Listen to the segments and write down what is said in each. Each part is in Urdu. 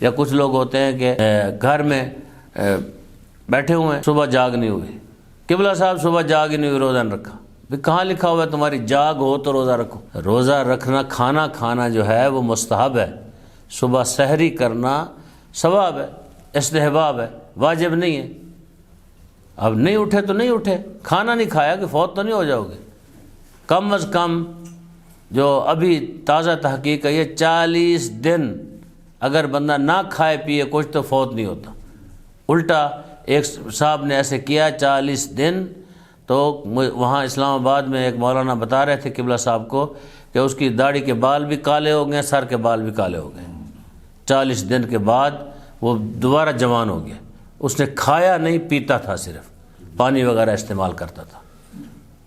یا کچھ لوگ ہوتے ہیں کہ گھر میں بیٹھے ہوئے ہیں، صبح جاگ نہیں ہوئی، قبلہ صاحب صبح جاگ ہی نہیں ہوئی، روزہ نہیں رکھا۔ کہاں لکھا ہوا ہے تمہاری جاگ ہو تو روزہ رکھو؟ روزہ رکھنا، کھانا کھانا جو ہے وہ مستحب ہے، صبح سحری کرنا ثواب ہے، استحباب ہے، واجب نہیں ہے۔ اب نہیں اٹھے تو نہیں اٹھے، کھانا نہیں کھایا کہ فوت تو نہیں ہو جاؤ گے۔ کم از کم جو ابھی تازہ تحقیق ہے، یہ 40 دن اگر بندہ نہ کھائے پیے کچھ تو فوت نہیں ہوتا۔ الٹا ایک صاحب نے ایسے کیا 40 دن، تو وہاں اسلام آباد میں ایک مولانا بتا رہے تھے قبلہ صاحب کو کہ اس کی داڑھی کے بال بھی کالے ہو گئے، سر کے بال بھی کالے ہو گئے۔ 40 دن کے بعد وہ دوبارہ جوان ہو گیا۔ اس نے کھایا نہیں، پیتا تھا، صرف پانی وغیرہ استعمال کرتا تھا،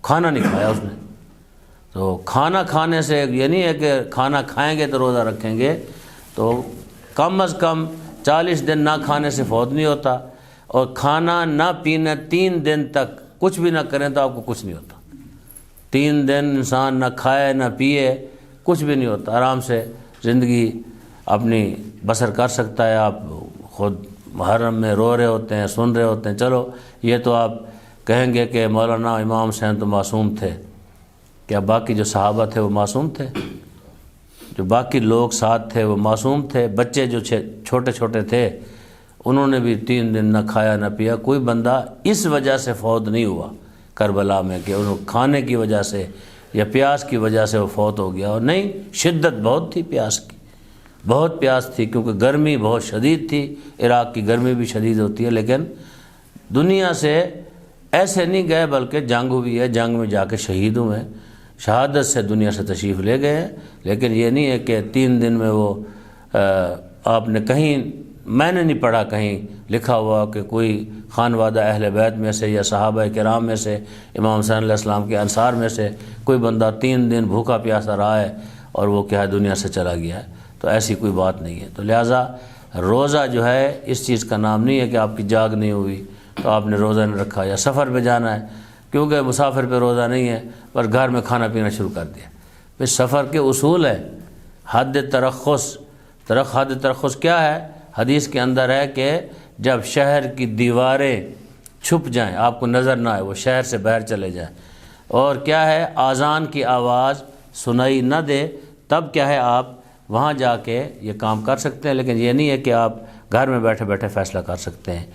کھانا نہیں کھایا اس نے۔ تو کھانا کھانے سے یہ نہیں ہے کہ کھانا کھائیں گے تو روزہ رکھیں گے، تو کم از کم 40 دن نہ کھانے سے فوت نہیں ہوتا، اور کھانا نہ پینا 3 دن تک کچھ بھی نہ کریں تو آپ کو کچھ نہیں ہوتا۔ 3 دن انسان نہ کھائے نہ پیے کچھ بھی نہیں ہوتا، آرام سے زندگی اپنی بسر کر سکتا ہے۔ آپ خود محرم میں رو رہے ہوتے ہیں، سن رہے ہوتے ہیں، چلو یہ تو آپ کہیں گے کہ مولانا امام حسین تو معصوم تھے، کیا باقی جو صحابہ تھے وہ معصوم تھے؟ جو باقی لوگ ساتھ تھے وہ معصوم تھے؟ بچے جو چھوٹے چھوٹے تھے انہوں نے بھی 3 دن نہ کھایا نہ پیا۔ کوئی بندہ اس وجہ سے فوت نہیں ہوا کربلا میں کہ انہوں کھانے کی وجہ سے یا پیاس کی وجہ سے وہ فوت ہو گیا، اور نہیں، شدت بہت تھی پیاس کی، بہت پیاس تھی، کیونکہ گرمی بہت شدید تھی۔ عراق کی گرمی بھی شدید ہوتی ہے، لیکن دنیا سے ایسے نہیں گئے، بلکہ جنگ ہوئی ہے، جنگ میں جا کے شہید ہوئے ہیں، شہادت سے دنیا سے تشریف لے گئے ہیں۔ لیکن یہ نہیں ہے کہ 3 دن میں وہ آپ نے کہیں، میں نے نہیں پڑھا کہیں لکھا ہوا کہ کوئی خانوادہ اہل بیت میں سے یا صحابہ کرام میں سے، امام حسین علیہ السلام کے انصار میں سے کوئی بندہ 3 دن بھوکا پیاسا رہا ہے اور وہ کیا ہے دنیا سے چلا گیا ہے، تو ایسی کوئی بات نہیں ہے۔ تو لہٰذا روزہ جو ہے اس چیز کا نام نہیں ہے کہ آپ کی جاگ نہیں ہوئی تو آپ نے روزہ نہیں رکھا، یا سفر پہ جانا ہے کیونکہ مسافر پہ روزہ نہیں ہے پر گھر میں کھانا پینا شروع کر دیا۔ پھر سفر کے اصول ہے، حد ترخص۔ حد ترخص کیا ہے؟ حدیث کے اندر ہے کہ جب شہر کی دیواریں چھپ جائیں، آپ کو نظر نہ آئے، وہ شہر سے باہر چلے جائیں، اور کیا ہے اذان کی آواز سنائی نہ دے، تب کیا ہے آپ وہاں جا کے یہ کام کر سکتے ہیں۔ لیکن یہ نہیں ہے کہ آپ گھر میں بیٹھے بیٹھے فیصلہ کر سکتے ہیں۔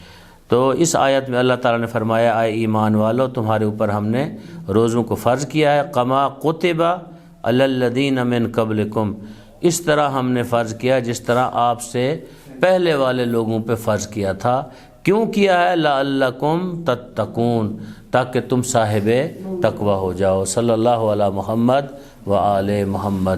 تو اس آیت میں اللہ تعالیٰ نے فرمایا، اے ایمان والو، تمہارے اوپر ہم نے روزوں کو فرض کیا ہے، کما کتب علی الذین من قبلکم، اس طرح ہم نے فرض کیا جس طرح آپ سے پہلے والے لوگوں پہ فرض کیا تھا۔ کیوں کیا ہے؟ لعلکم تتقون، تاکہ تم صاحب تقوی ہو جاؤ۔ صلی اللہ علی محمد و آل محمد۔